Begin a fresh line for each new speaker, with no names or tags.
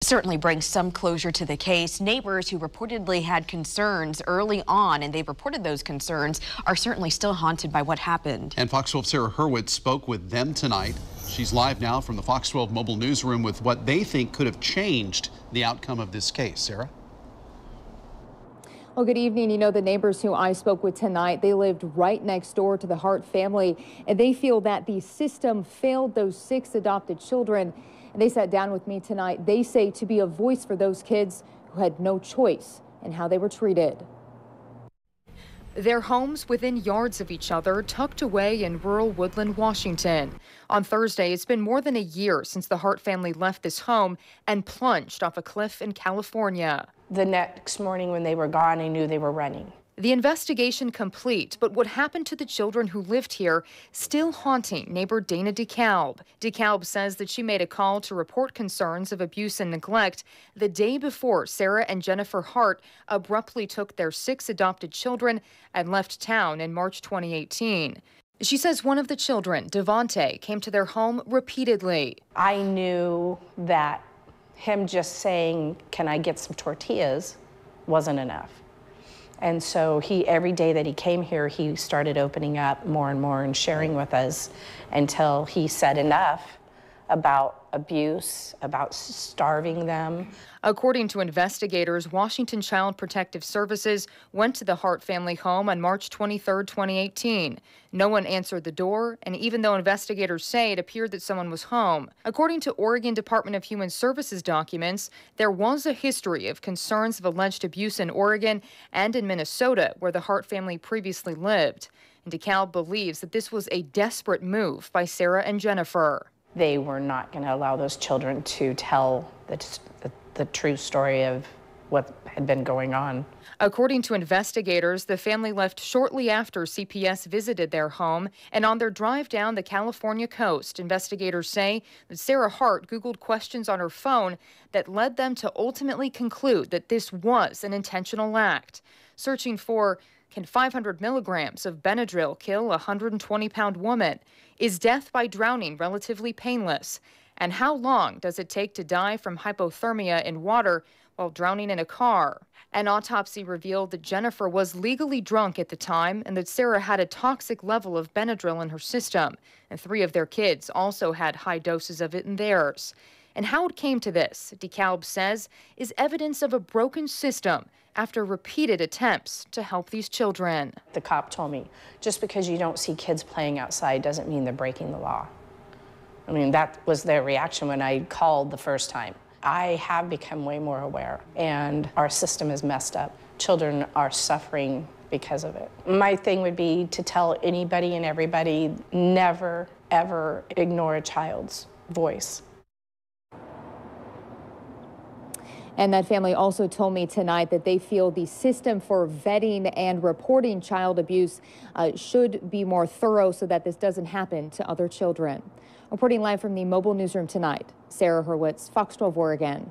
Certainly brings some closure to the case. Neighbors who reportedly had concerns early on, and they reported those concerns, are certainly still haunted by what happened.
And Fox 12's Sarah HURWITZ spoke with them tonight. She's live now from the Fox 12 mobile newsroom with what they think could have changed the outcome of this case. Sarah?
Well, good evening. You know, the neighbors who I spoke with tonight, they lived right next door to the Hart family, and they feel that the system failed those 6 adopted children. And they sat down with me tonight. They say to be a voice for those kids who had no choice in how they were treated. Their homes within yards of each other, tucked away in rural Woodland, Washington. On Thursday, it's been more than a year since the Hart family left this home and plunged off a cliff in California.
The next morning when they were gone, I knew they were running.
The investigation complete, but what happened to the children who lived here still haunting neighbor Dana DEKALB. DEKALB says that she made a call to report concerns of abuse and neglect the day before Sarah and Jennifer Hart abruptly took their 6 adopted children and left town in March 2018. She says one of the children, Devontae, came to their home repeatedly.
I knew that him just saying, "Can I get some tortillas?" wasn't enough. And so every day that he came here, he started opening up more and more and sharing with us until he said enough about abuse, about starving them.
According to investigators, Washington Child Protective Services went to the Hart family home on March 23, 2018. No one answered the door, and even though investigators say it appeared that someone was home, according to Oregon Department of Human Services documents, there was a history of concerns of alleged abuse in Oregon and in Minnesota, where the Hart family previously lived. And DEKALB believes that this was a desperate move by Sarah and Jennifer.
They were not going to allow those children to tell the true story of what had been going on.
According to investigators, the family left shortly after CPS visited their home, and on their drive down the California coast, investigators say that Sarah Hart Googled questions on her phone that led them to ultimately conclude that this was an intentional act. Searching for, can 500 milligrams of Benadryl kill a 120-pound woman? Is death by drowning relatively painless? And how long does it take to die from hypothermia in water while drowning in a car? An autopsy revealed that Jennifer was legally drunk at the time and that Sarah had a toxic level of Benadryl in her system. And 3 of their kids also had high doses of it in theirs. And how it came to this, DEKALB says, is evidence of a broken system after repeated attempts to help these children.
The cop told me, just because you don't see kids playing outside doesn't mean they're breaking the law. I mean, that was their reaction when I called the first time. I have become way more aware, and our system is messed up. Children are suffering because of it. My thing would be to tell anybody and everybody, never, ever ignore a child's voice.
And that family also told me tonight that they feel the system for vetting and reporting child abuse should be more thorough so that this doesn't happen to other children. Reporting live from the mobile newsroom tonight, Sarah HURWITZ, Fox 12 Oregon.